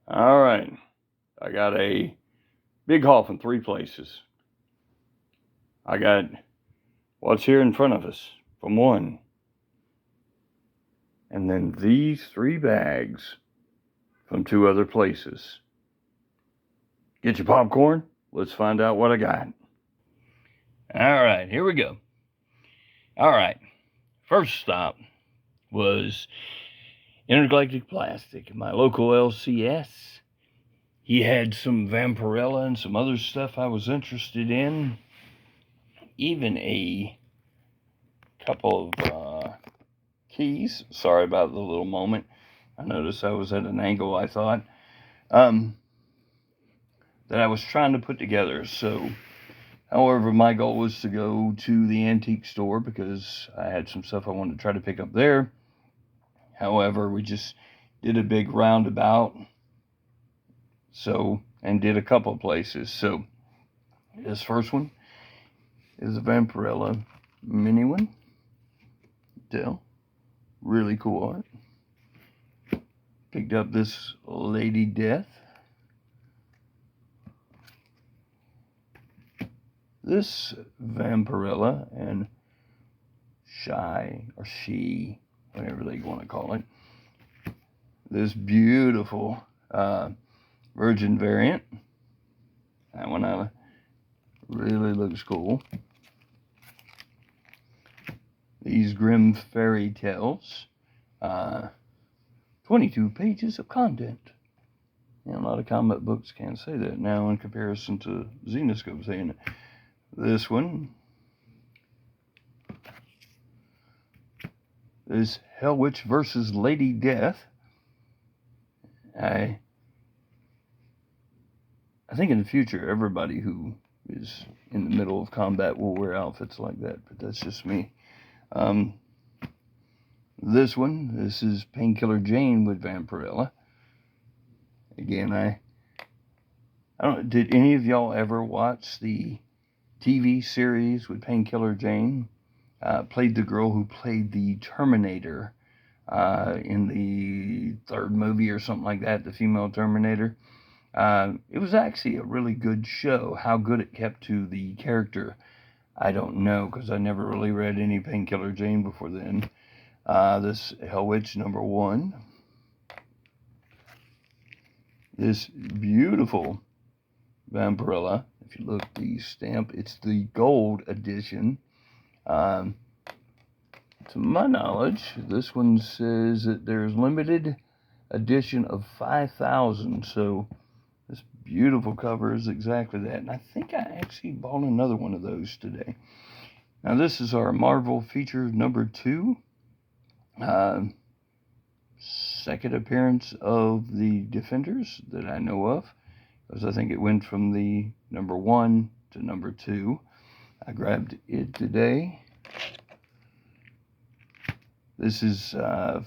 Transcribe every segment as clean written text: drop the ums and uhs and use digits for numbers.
All right, I got a big haul from three places. I got what's here in front of us from one, and then these three bags from two other places. Get your popcorn. Let's find out what I got. All right, here we go. All right, first stop was Intergalactic Plastic, my local LCS. He had some Vampirella and some other stuff I was interested in. Even a couple of keys. Sorry about the little moment. I noticed I was at an angle, I thought, that I was trying to put together. So, however, my goal was to go to the antique store because I had some stuff I wanted to try to pick up there. However, we just did a big roundabout. So, and did a couple places. So, this first one is a Vampirella mini one. Dell. Really cool art. Picked up this Lady Death. This Vampirella and Shy, or She, whatever they want to call it. This beautiful Virgin variant. That one really looks cool. These Grim Fairy Tales. 22 pages of content. And a lot of comic books can't say that now in comparison to Xenoscope saying it. This one is Hell Witch versus Lady Death. I think in the future everybody who is in the middle of combat will wear outfits like that, but that's just me. This is Painkiller Jane with Vampirella. Again, I don't. Did any of y'all ever watch the TV series with Painkiller Jane? Played the girl who played the Terminator in the third movie or something like that, the female Terminator. It was actually a really good show. How good it kept to the character, I don't know, because I never really read any Painkiller Jane before then. This Hell Witch #1. This beautiful Vampirella. If you look at the stamp, it's the gold edition. To my knowledge, this one says that there's limited edition of 5,000. So this beautiful cover is exactly that. And I think I actually bought another one of those today. Now this is our Marvel feature #2. Second appearance of the Defenders that I know of, because I think it went from the #1 to #2. I grabbed it today. This is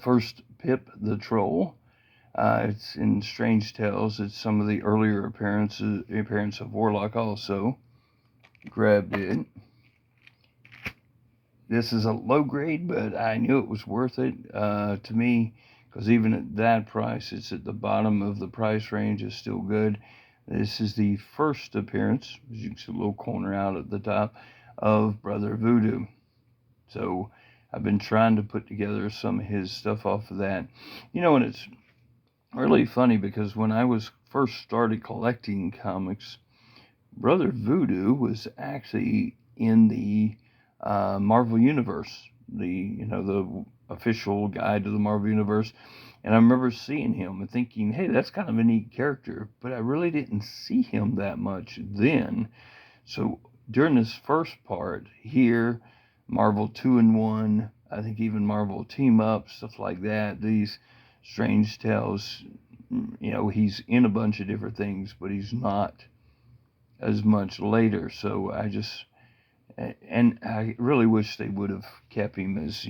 first Pip the Troll. It's in Strange Tales. It's some of the earlier appearance of Warlock also. Grabbed it. This is a low grade, but I knew it was worth it to me, because even at that price, it's at the bottom of the price range. Is still good. This is the first appearance, as you can see a little corner out at the top, of Brother Voodoo. So I've been trying to put together some of his stuff off of that. You know, and it's really funny because when I was first started collecting comics, Brother Voodoo was actually in the Marvel Universe, the official guide to the Marvel Universe. And I remember seeing him and thinking, hey, that's kind of a neat character, but I really didn't see him that much then. So during this first part here, Marvel 2-in-1, I think even Marvel Team Up, stuff like that, these Strange Tales, he's in a bunch of different things, but he's not as much later. So I really wish they would have kept him as,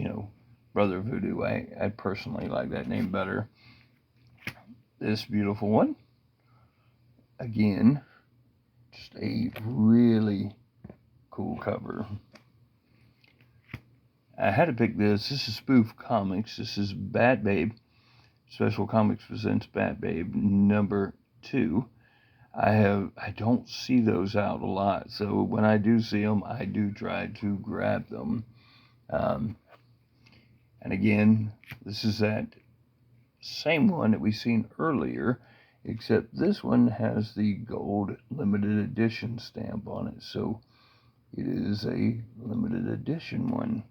Brother Voodoo. I personally like that name better. This beautiful one, again, just a really cool cover. I had to pick this. This is Spoof Comics. This is Bat Babe. Special Comics presents Bat Babe number 2. I don't see those out a lot, so when I do see them, I do try to grab them. And again, this is that same one that we seen earlier, except this one has the gold limited edition stamp on it, so it is a limited edition one.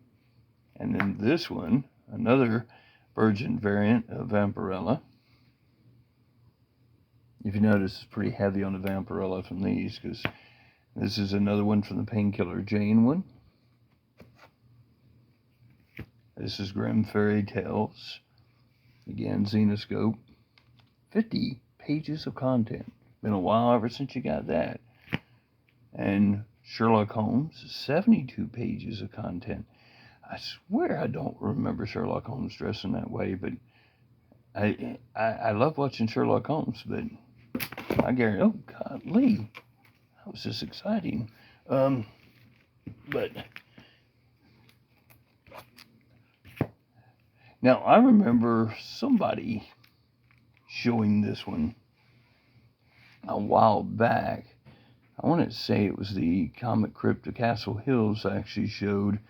And then this one, another Virgin variant of Vampirella. If you notice, it's pretty heavy on the Vampirella from these, because this is another one from the Painkiller Jane one. This is Grimm Fairy Tales. Again, Xenoscope. 50 pages of content. Been a while ever since you got that. And Sherlock Holmes, 72 pages of content. I swear I don't remember Sherlock Holmes dressing that way, but I love watching Sherlock Holmes, but I guarantee, oh God, Lee, that was just exciting. But now I remember somebody showing this one a while back. I want to say it was the Comic Crypt of Castle Hills actually showed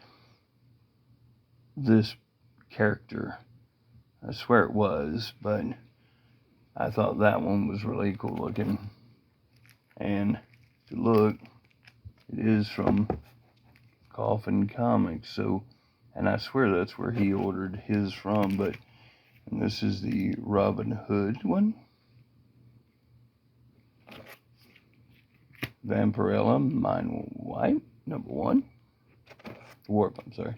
this character. I swear it was, but I thought that one was really cool looking. And if you look, it is from Coffin Comics, so, and I swear that's where he ordered his from, but, and this is the Robin Hood one. Vampirella, Mine White, number 1. Warp, I'm sorry.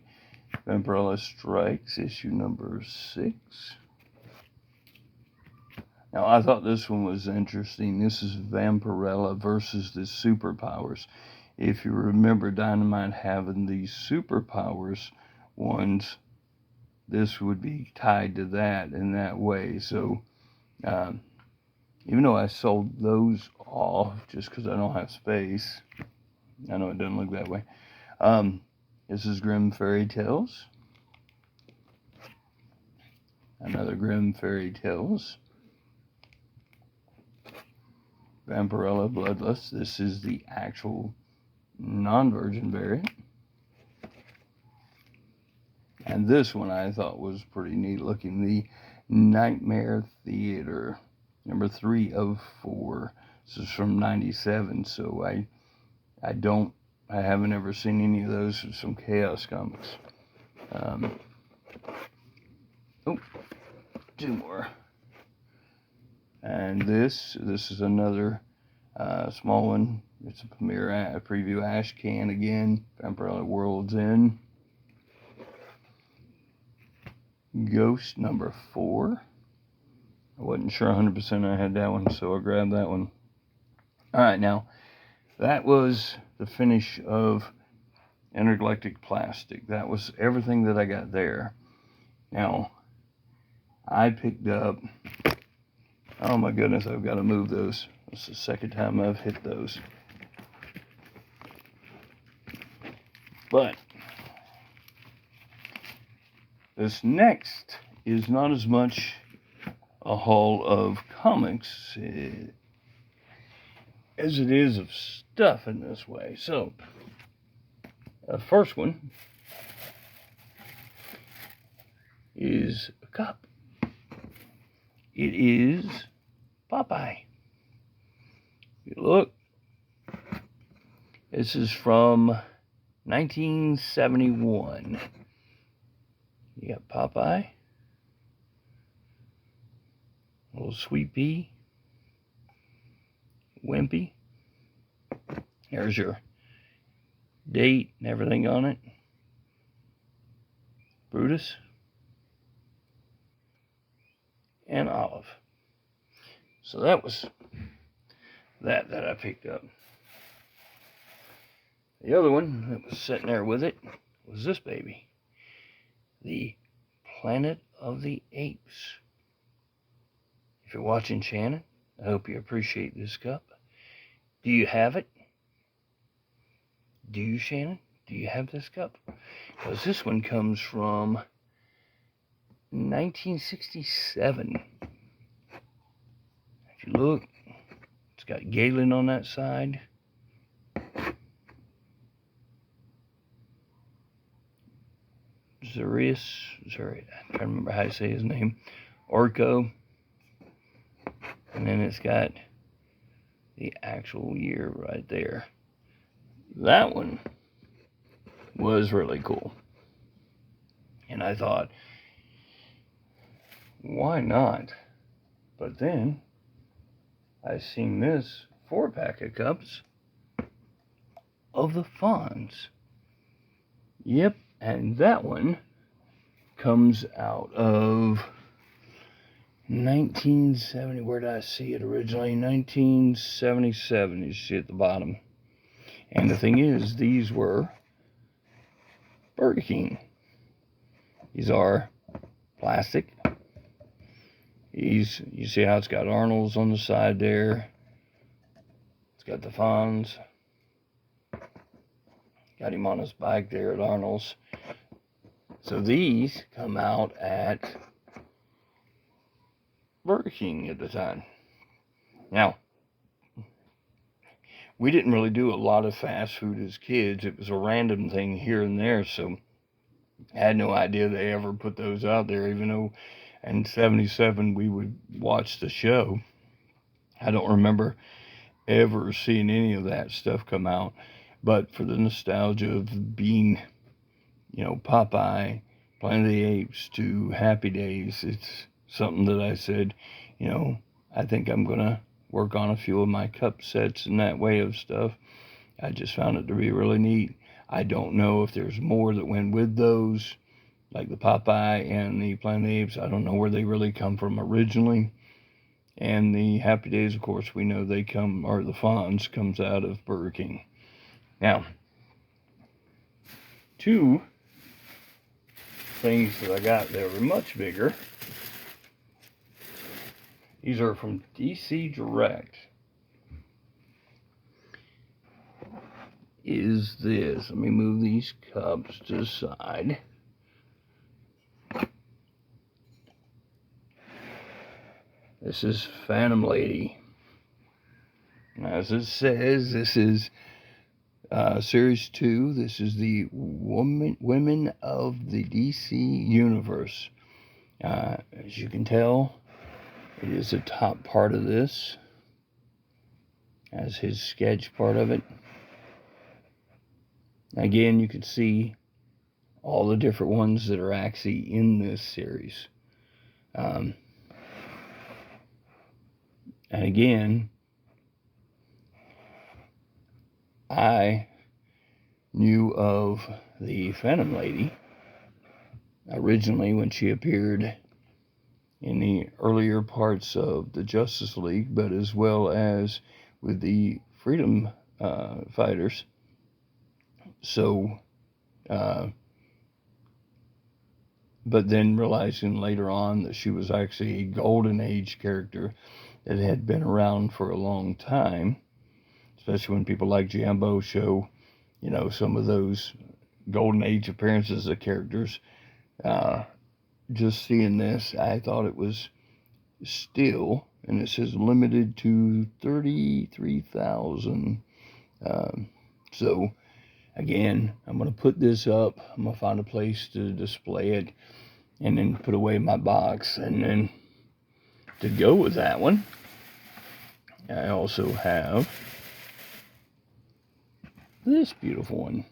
Vampirella Strikes, issue number 6. Now, I thought this one was interesting. This is Vampirella versus the superpowers. If you remember Dynamite having these superpowers ones, this would be tied to that in that way. So, even though I sold those off just because I don't have space, I know it doesn't look that way. This is Grimm Fairy Tales. Another Grimm Fairy Tales. Vampirella Bloodlust. This is the actual non-virgin variant. And this one I thought was pretty neat looking. The Nightmare Theater, number 3 of 4. This is from 97, so I haven't ever seen any of those from some Chaos Comics. Two more. And this is another small one. It's a preview ash can again. Vampirella World's End. Ghost number 4. I wasn't sure 100% I had that one, so I grabbed that one. Alright, now, that was the finish of Intergalactic Plastic. That was everything that I got there. Now, I picked up, oh my goodness, I've got to move those. It's the second time I've hit those. But this next is not as much a haul of comics as it is of stuff in this way. So, the first one is a cup. It is Popeye. You look, this is from 1971. You got Popeye, little Sweet Pea, Wimpy. There's your date and everything on it. Brutus and Olive. So that was that I picked up. The other one that was sitting there with it was this baby. The Planet of the Apes. If you're watching, Shannon, I hope you appreciate this cup. Do you have it? Do you, Shannon? Do you, Shannon? Do you have this cup? Because this one comes from 1967. If you look, it's got Galen on that side. Sorry, I'm trying to remember how to say his name. Orko. And then it's got the actual year right there. That one was really cool. And I thought, why not? But then I seen this 4-pack of cups of the Fonz. Yep, and that one comes out of 1970. Where did I see it originally? 1977. You see at the bottom. And the thing is, these were Burger King. These are plastic. You see how it's got Arnold's on the side there. It's got the Fonz. Got him on his bike there at Arnold's. So these come out at Burger King at the time. Now, we didn't really do a lot of fast food as kids. It was a random thing here and there, so I had no idea they ever put those out there, even though in 77 we would watch the show. I don't remember ever seeing any of that stuff come out, but for the nostalgia of being, Popeye, Planet of the Apes to Happy Days, it's something that I said, I think I'm going to work on a few of my cup sets and that way of stuff. I just found it to be really neat. I don't know if there's more that went with those, like the Popeye and the Planet of the Apes. I don't know where they really come from originally. And the Happy Days, of course, we know the Fonz comes out of Burger King. Now, two things that I got that were much bigger. These are from DC Direct. Is this? Let me move these cups to the side. This is Phantom Lady. As it says, this is Series 2. This is the Women of the DC Universe. As you can tell, it is the top part of this, as his sketch part of it. Again, you can see all the different ones that are actually in this series. And again, I knew of the Phantom Lady originally when she appeared in the earlier parts of the Justice League, but as well as with the Freedom Fighters. So, but then realizing later on that she was actually a Golden Age character that had been around for a long time, especially when people like Jambo show, some of those Golden Age appearances of characters. Just seeing this, I thought it was still, and it says limited to 33,000. So, again, I'm going to put this up. I'm going to find a place to display it and then put away my box. And then to go with that one, I also have this beautiful one.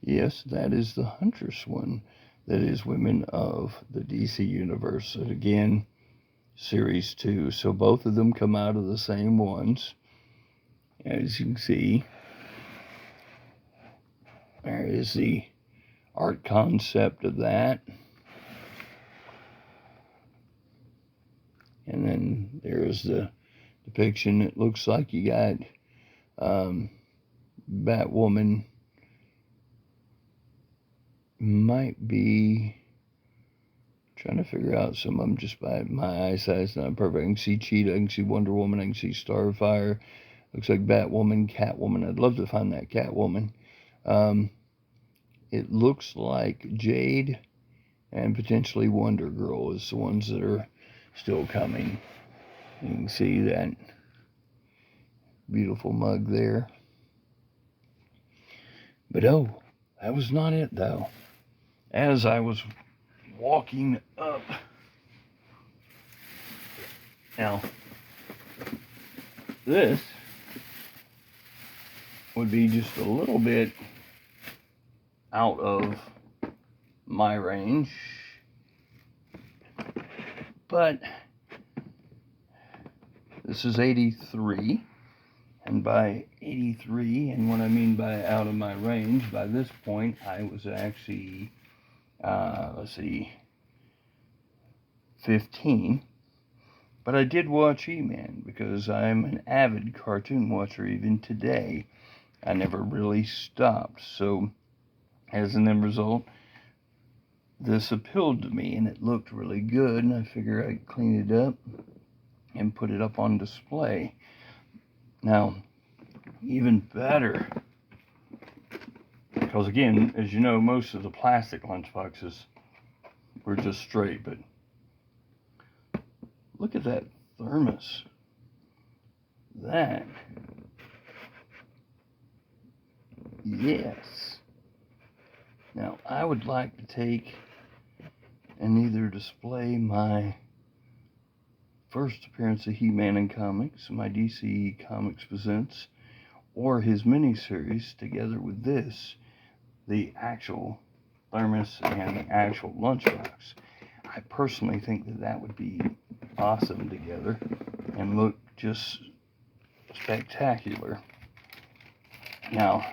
Yes, that is the Huntress one. That is Women of the DC Universe. And again, Series 2. So both of them come out of the same ones. As you can see, there is the art concept of that. And then there's the depiction. It looks like you got Batwoman. Might be trying to figure out some of them just by my eyesight's not perfect. I can see Cheetah, I can see Wonder Woman, I can see Starfire. Looks like Batwoman, Catwoman. I'd love to find that Catwoman. It looks like Jade and potentially Wonder Girl is the ones that are still coming. You can see that beautiful mug there. But oh, that was not it though. As I was walking up, now this would be just a little bit out of my range, but this is 83, and by 83, and what I mean by out of my range, by this point I was actually 15, but I did watch He-Man because I'm an avid cartoon watcher. Even today I never really stopped, so as an end result, this appealed to me, and it looked really good, and I figured I'd clean it up and put it up on display. Now, even better, because again, as you know, most of the plastic lunchboxes were just straight, but look at that thermos. That, yes. Now, I would like to take and either display my first appearance of He-Man in comics, my DC Comics Presents, or his miniseries together with this, the actual thermos and the actual lunchbox. I personally think that that would be awesome together and look just spectacular. Now,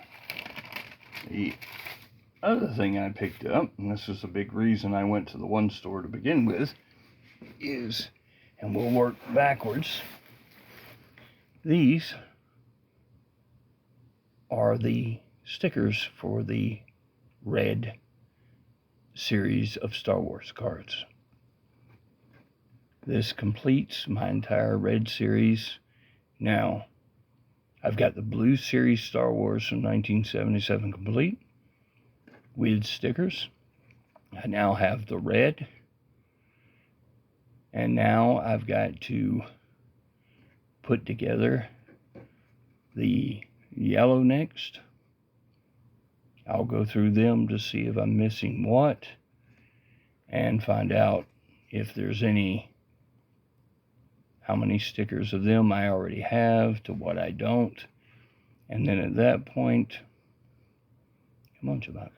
the other thing I picked up, and this is a big reason I went to the one store to begin with, is, and we'll work backwards, these are the stickers for the Red series of Star Wars cards. This completes my entire Red series. Now, I've got the Blue series Star Wars from 1977 complete with stickers. I now have the Red, and now I've got to put together the Yellow next. I'll go through them to see if I'm missing what and find out if there's how many stickers of them I already have to what I don't. And then at that point, come on, Chewbacca.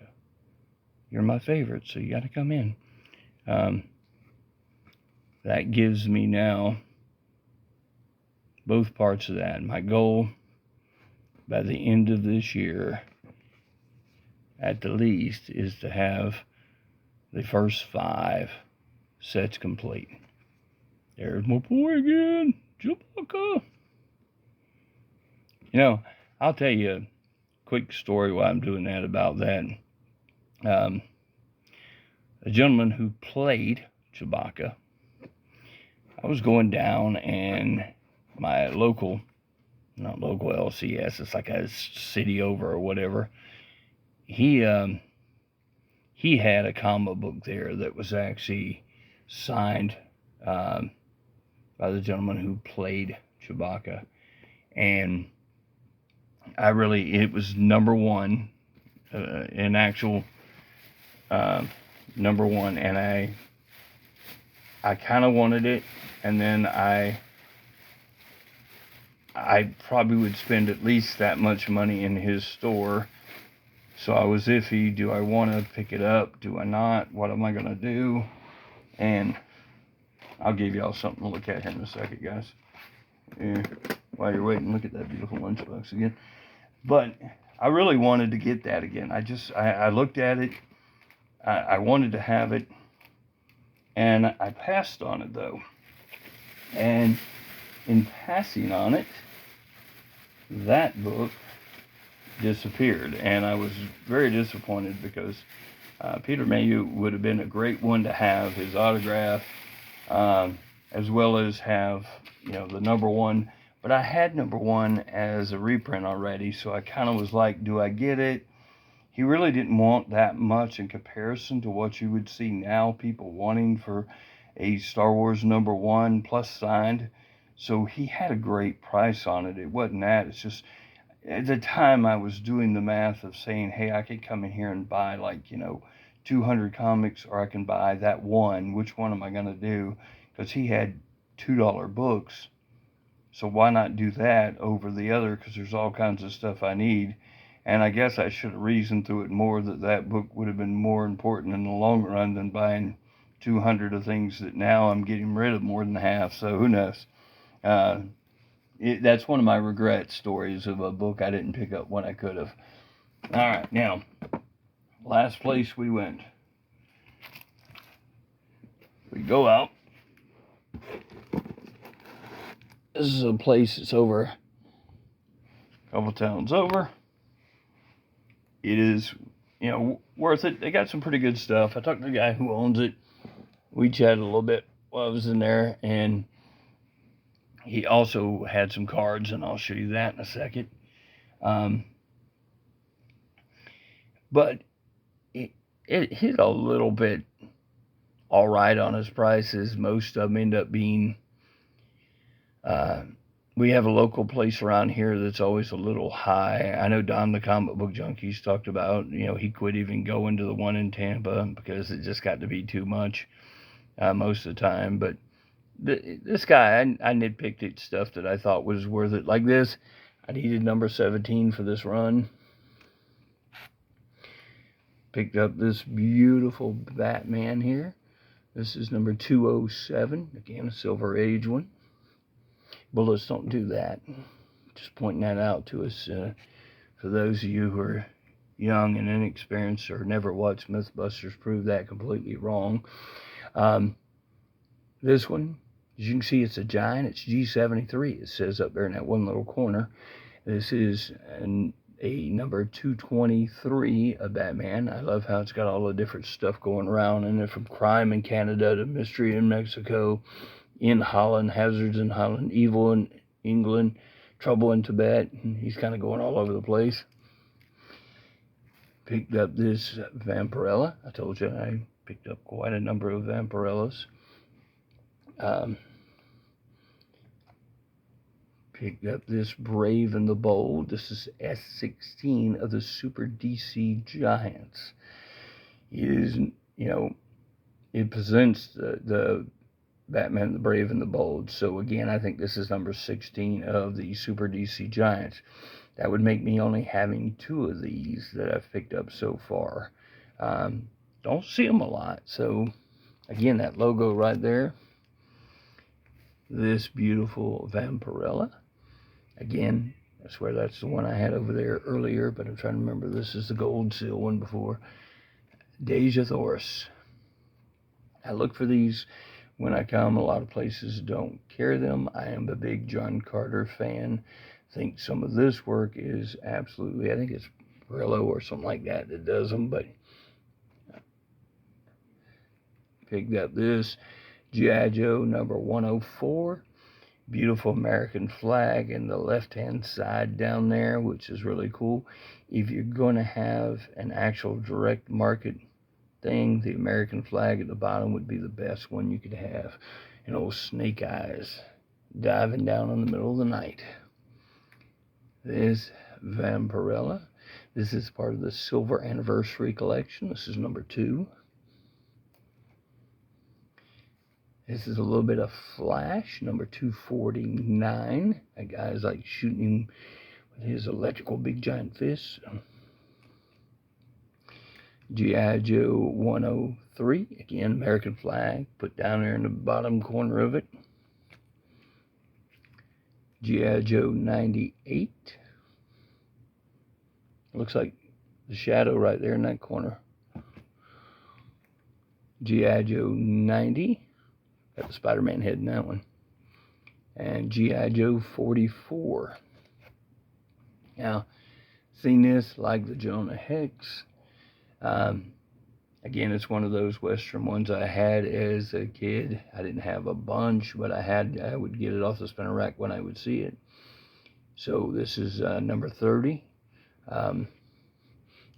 You're my favorite, so you got to come in. That gives me now both parts of that. My goal by the end of this year, at the least, is to have the first 5 sets complete. There's my boy again, Chewbacca. You know, I'll tell you a quick story while I'm doing that about that. A gentleman who played Chewbacca, I was going down, and my not local LCS, it's like a city over or whatever, he had a comic book there that was actually signed by the gentleman who played Chewbacca, and it was number one, an actual number one, and I kind of wanted it, and then I probably would spend at least that much money in his store. So I was iffy. Do I want to pick it up? Do I not? What am I going to do? And I'll give y'all something to look at here in a second, guys. Yeah. While you're waiting, look at that beautiful lunchbox again. But I really wanted to get that again. I looked at it. I wanted to have it. And I passed on it, though. And in passing on it, that book disappeared, and I was very disappointed because Peter Mayhew would have been a great one to have his autograph, as well as have, the number one. But I had number one as a reprint already, so I kind of was like, do I get it? he really didn't want that much in comparison to what you would see now, people wanting for a Star Wars #1 plus signed. So he had a great price on it. It wasn't that. It's just at the time I was doing the math of saying, hey, I could come in here and buy 200 comics, or I can buy that one. Which one am I going to do? Because he had $2 books. So why not do that over the other? Because there's all kinds of stuff I need. And I guess I should have reasoned through it more that book would have been more important in the long run than buying 200 of things that now I'm getting rid of more than half. So who knows? That's one of my regret stories of a book I didn't pick up when I could have. All right, now, last place we went. We go out. This is a place that's over a couple towns over. It is, worth it. They got some pretty good stuff. I talked to the guy who owns it. We chatted a little bit while I was in there, and he also had some cards, and I'll show you that in a second. But it hit a little bit all right on his prices. Most of them end up being, we have a local place around here that's always a little high. I know Don the Comic Book Junkies talked about, he quit even going to the one in Tampa because it just got to be too much most of the time. But this guy, I nitpicked at stuff that I thought was worth it. Like this, I needed number 17 for this run. Picked up this beautiful Batman here. This is number 207. Again, a Silver Age one. Bullets don't do that. Just pointing that out to us. For those of you who are young and inexperienced or never watched Mythbusters, prove that completely wrong. This one, as you can see, it's a giant. It's G73. It says up there in that one little corner. This is a number 223 of Batman. I love how it's got all the different stuff going around in it, from crime in Canada to mystery in Mexico, in Holland, hazards in Holland, evil in England, trouble in Tibet. He's kind of going all over the place. Picked up this Vampirella. I told you I picked up quite a number of Vampirellas. Picked up this Brave and the Bold. This is S16 of the Super DC Giants. It presents the Batman, the Brave and the Bold. So again, I think this is number 16 of the Super DC Giants. That would make me only having 2 of these that I've picked up so far. Don't see them a lot. So again, that logo right there. This beautiful Vampirella. Again, I swear that's the one I had over there earlier, but I'm trying to remember. This is the gold seal one before. Deja Thoris. I look for these when I come. A lot of places don't carry them. I am a big John Carter fan. I think some of this work is absolutely, I think it's Brillo or something like that does them, but picked up this G.I. Joe number 104. Beautiful American flag in the left-hand side down there, which is really cool. If you're going to have an actual direct market thing, the American flag at the bottom would be the best one you could have. And old Snake Eyes diving down in the middle of the night. This Vampirella. This is part of the Silver Anniversary Collection. This is number 2. This is a little bit of Flash, number 249. That guy's like shooting him with his electrical big giant fist. G.I. Joe 103. Again, American flag, put down there in the bottom corner of it. G.I. Joe 98. Looks like the shadow right there in that corner. G.I. Joe 90. Got the Spider-Man head in that one. And G.I. Joe 44. Now, seen this, like the Jonah Hex. Again, it's one of those Western ones I had as a kid. I didn't have a bunch, but I would get it off the spinner rack when I would see it. So this is number 30.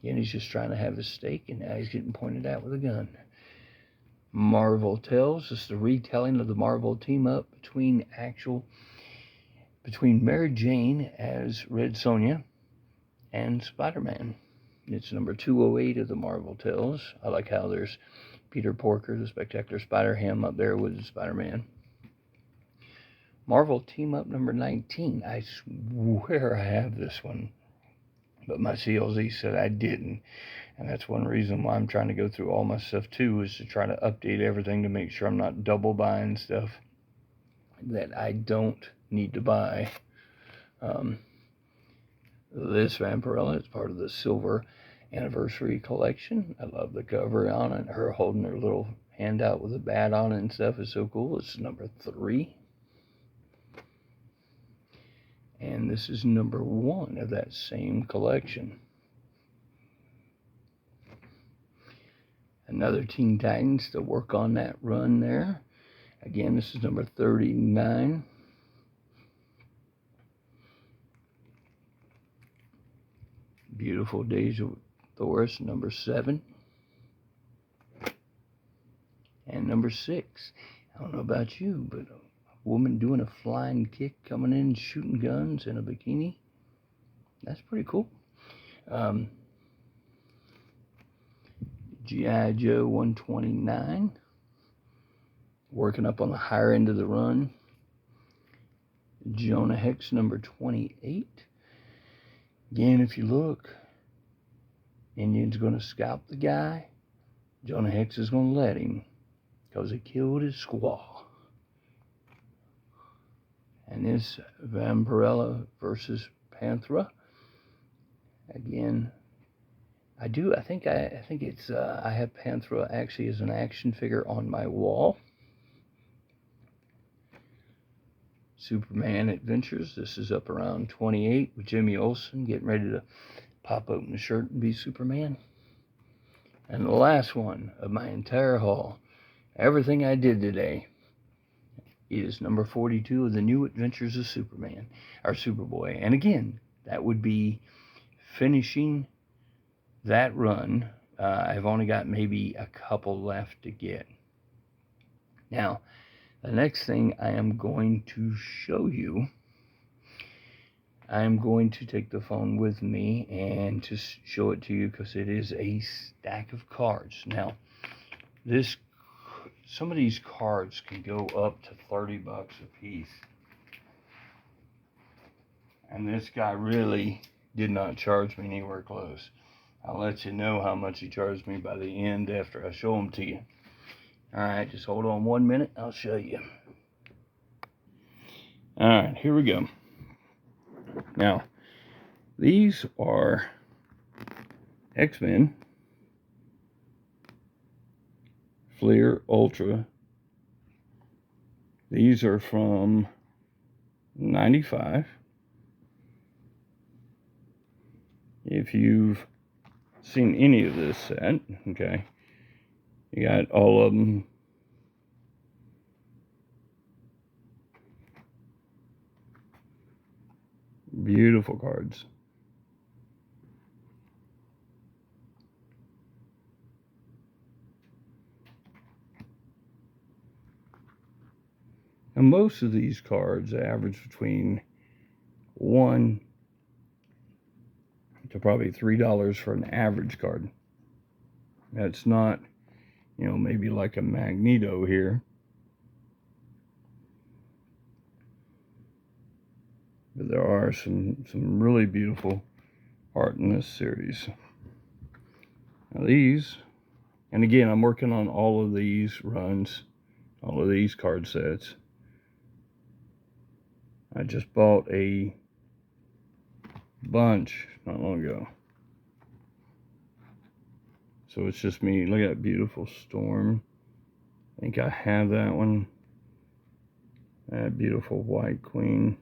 Again, he's just trying to have his steak, and now he's getting pointed at with a gun. Marvel Tales is the retelling of the Marvel team-up between Mary Jane as Red Sonja and Spider-Man. It's number 208 of the Marvel Tales. I like how there's Peter Porker, the Spectacular Spider-Ham, up there with Spider-Man. Marvel Team-Up number 19. I swear I have this one, but my CLZ said I didn't. And that's one reason why I'm trying to go through all my stuff too, is to try to update everything to make sure I'm not double buying stuff that I don't need to buy. This Vampirella is part of the Silver Anniversary Collection. I love the cover on it. Her holding her little hand out with a bat on it and stuff is so cool. It's number 3. And this is number 1 of that same collection. Another Teen Titans to work on that run there. Again, this is number 39. Beautiful Days of Thoris, number 7. And number 6. I don't know about you, but a woman doing a flying kick, coming in, shooting guns in a bikini. That's pretty cool. G.I. Joe 129, working up on the higher end of the run. Jonah Hex number 28. Again, if you look, Indian's going to scalp the guy. Jonah Hex is going to let him, because he killed his squaw. And this Vampirella versus Panthera. Again, I think it's I have Panthera actually as an action figure on my wall. Superman Adventures. This is up around 28 with Jimmy Olsen getting ready to pop open the shirt and be Superman. And the last one of my entire haul, everything I did today, is number 42 of the New Adventures of Superman, or Superboy. And again, that would be finishing that run. I've only got maybe a couple left to get. Now, the next thing I am going to show you, I am going to take the phone with me and just show it to you, because it is a stack of cards. Now, some of these cards can go up to $30 a piece. And this guy really did not charge me anywhere close. I'll let you know how much he charged me by the end after I show them to you. Alright, just hold on 1 minute, I'll show you. Alright, here we go. Now, these are X-Men Fleer Ultra. These are from 95. If you've seen any of this set, okay, you got all of them. Beautiful cards. And most of these cards average between $1 to probably $3 for an average card. That's not, maybe like a Magneto here. But there are some really beautiful art in this series. Now these, and again, I'm working on all of these runs, all of these card sets. I just bought a bunch not long ago. So it's just me. Look at that beautiful Storm. I think I have that one. That beautiful White Queen.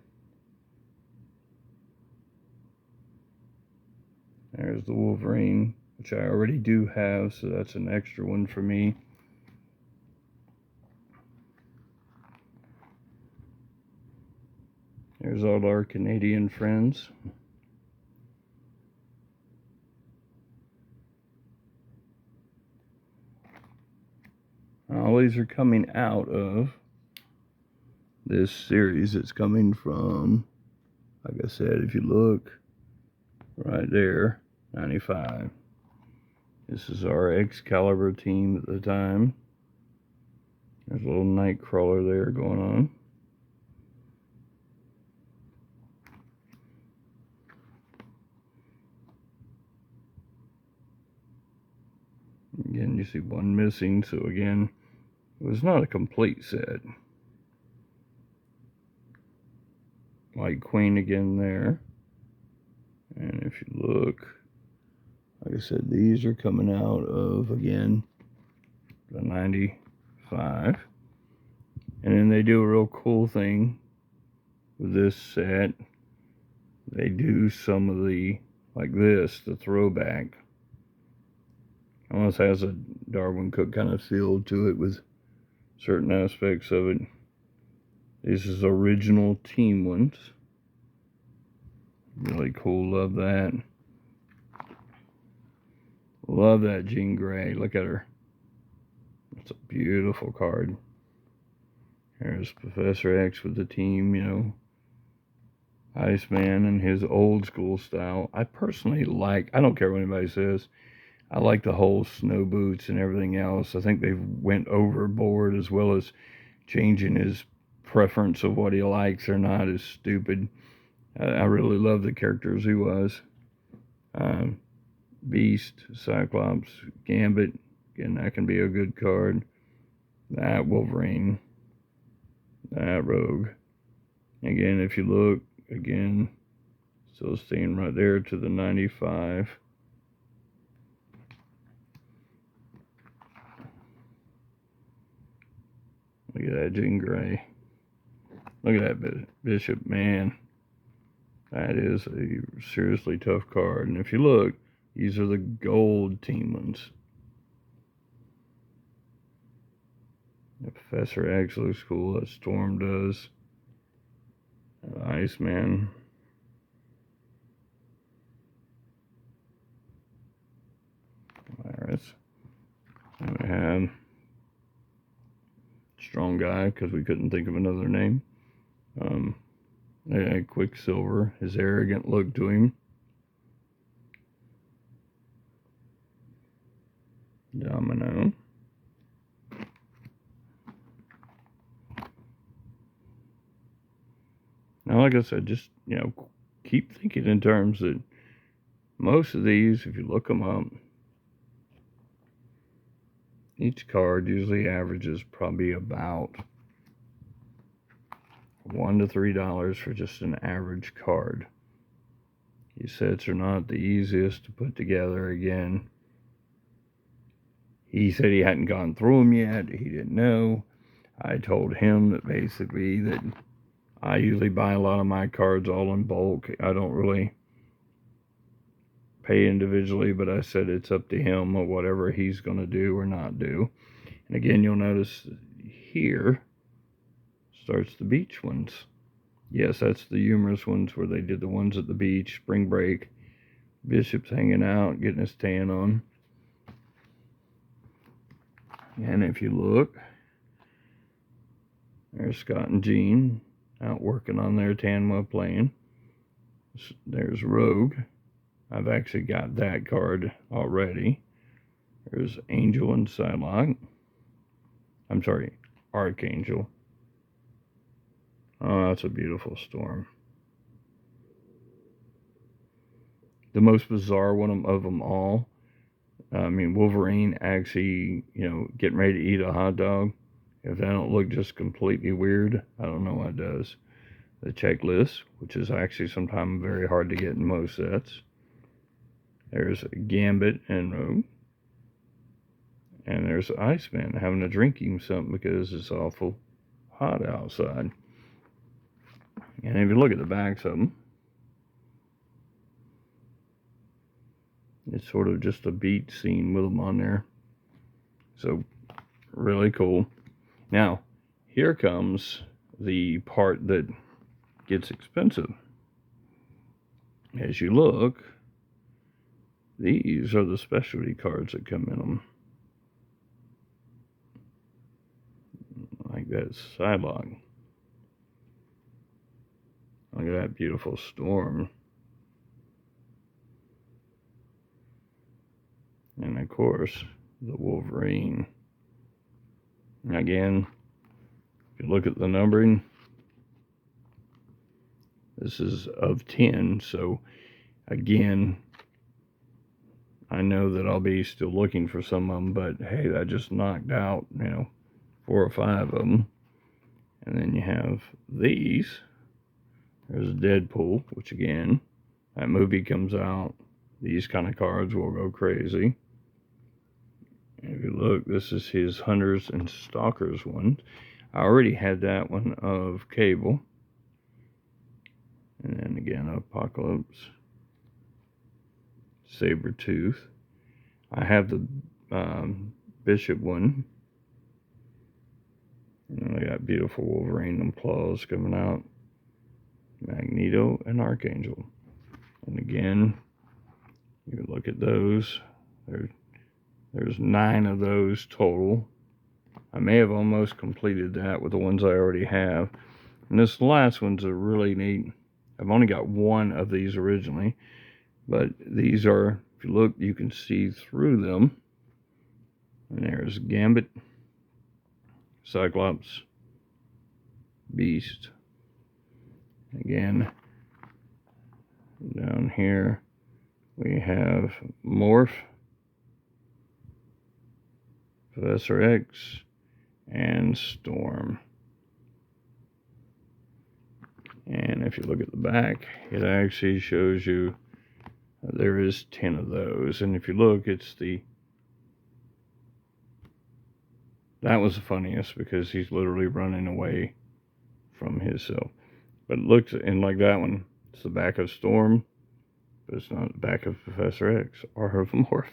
There's the Wolverine, which I already do have, so that's an extra one for me. There's all our Canadian friends. these are coming out of this series. It's coming from, like I said, if you look right there, 95. This is our Excalibur team at the time. There's a little Nightcrawler there going on. Again, you see one missing, so again, it was not a complete set. White Queen again there. And if you look, like I said, these are coming out of, again, the 95. And then they do a real cool thing with this set. They do some of the, like this, the throwback. Almost has a Darwin Cook kind of feel to it with certain aspects of it. This is original team ones. Really cool, love that. Love that Jean Grey, look at her. It's a beautiful card. There's Professor X with the team, you know. Iceman and his old school style. I personally like, I don't care what anybody says, I like the whole snow boots and everything else. I think they went overboard, as well as changing his preference of what he likes or not is stupid. I really love the characters he was. Beast, Cyclops, Gambit. Again, that can be a good card. That Wolverine. That Rogue. Again, if you look, again, still staying right there to the 95. Look at that Jean Grey. Look at that Bishop, man. That is a seriously tough card. And if you look, these are the gold team ones. The Professor X looks cool. That Storm does. Iceman. Virus. And we have Strong Guy, because we couldn't think of another name. Quicksilver, his arrogant look to him. Domino. Now, like I said, just, you know, keep thinking in terms that most of these, if you look them up, each card usually averages probably about $1 to $3 for just an average card. These sets are not the easiest to put together. Again, he said he hadn't gone through them yet. He didn't know. I told him that basically that I usually buy a lot of my cards all in bulk. I don't really pay individually, but I said it's up to him or whatever he's going to do or not do. And again, you'll notice here starts the beach ones. Yes, that's the humorous ones where they did the ones at the beach, spring break. Bishop's hanging out, getting his tan on. And if you look, there's Scott and Jean out working on their tan while playing. There's Rogue. I've actually got that card already. There's Angel and Psylocke. I'm sorry, Archangel. Oh, that's a beautiful Storm. The most bizarre one of them all. I mean, Wolverine actually, you know, getting ready to eat a hot dog. If that don't look just completely weird, I don't know what does. The checklist, which is actually sometimes very hard to get in most sets. There's Gambit and Rogue. And there's Iceman having a drinking something because it's awful hot outside. And if you look at the backs of them, it's sort of just a beach scene with them on there. So, really cool. Now, here comes the part that gets expensive. As you look, these are the specialty cards that come in them. like that sidewalk. Look at that beautiful storm. And of course, the Wolverine. Again, if you look at the numbering, this is of 10. So again, I know that I'll be still looking for some of them, but hey, I just knocked out, 4 or 5 of them. And then you have these. There's Deadpool, which again, that movie comes out, these kind of cards will go crazy. If you look, this is his Hunters and Stalkers one. I already had that one of Cable. And then again, Apocalypse, Sabretooth. I have the Bishop one. And I got beautiful Wolverine and claws coming out. Magneto and Archangel. And again, you look at those. There's 9 of those total. I may have almost completed that with the ones I already have. And this last one's a really neat. I've only got 1 of these originally, but these are, if you look, you can see through them. And there's Gambit, Cyclops, Beast. Again, down here we have Morph, Professor X, and Storm. And if you look at the back, it actually shows you there is 10 of those. And if you look, it's that was the funniest because he's literally running away from himself. But it looks, and like that one, it's the back of Storm, but it's not the back of Professor X or her Morph.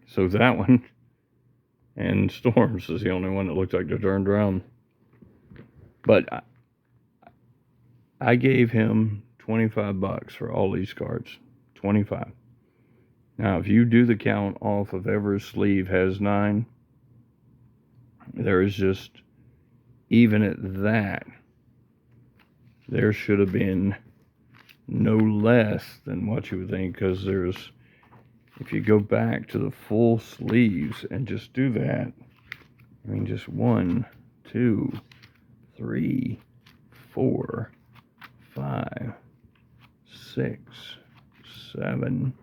So that one and Storms is the only one that looks like they're turned around. But I gave him $25 for all these cards. 25. Now, if you do the count off of every sleeve has 9, there is just, even at that, there should have been no less than what you would think, because there's, if you go back to the full sleeves and just do that, I mean, just 1, 2, 3, 4, 5, 6, 7,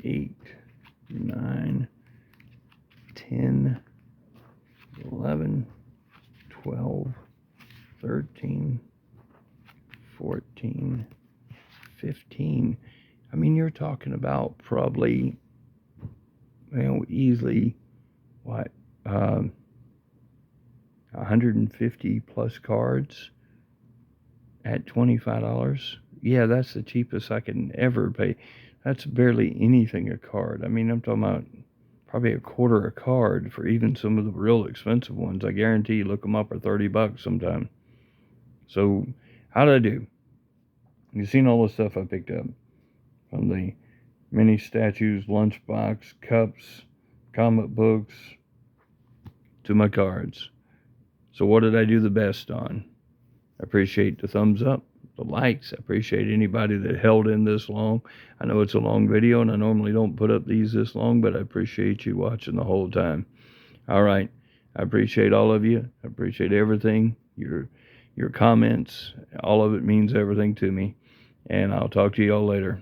8, 9, 10, 11, 12, 13, 14, 15. I mean, you're talking about probably, easily, 150 plus cards at $25. Yeah, that's the cheapest I can ever pay. That's barely anything a card. I mean, I'm talking about probably a quarter a card for even some of the real expensive ones. I guarantee you look them up are $30 sometime. So, how did I do? You've seen all the stuff I picked up. From the mini statues, lunchbox, cups, comic books, to my cards. So what did I do the best on? I appreciate the thumbs up, the likes. I appreciate anybody that held in this long. I know it's a long video, and I normally don't put up these this long, but I appreciate you watching the whole time. All right. I appreciate all of you. I appreciate everything. Your comments, all of it means everything to me. And I'll talk to you all later.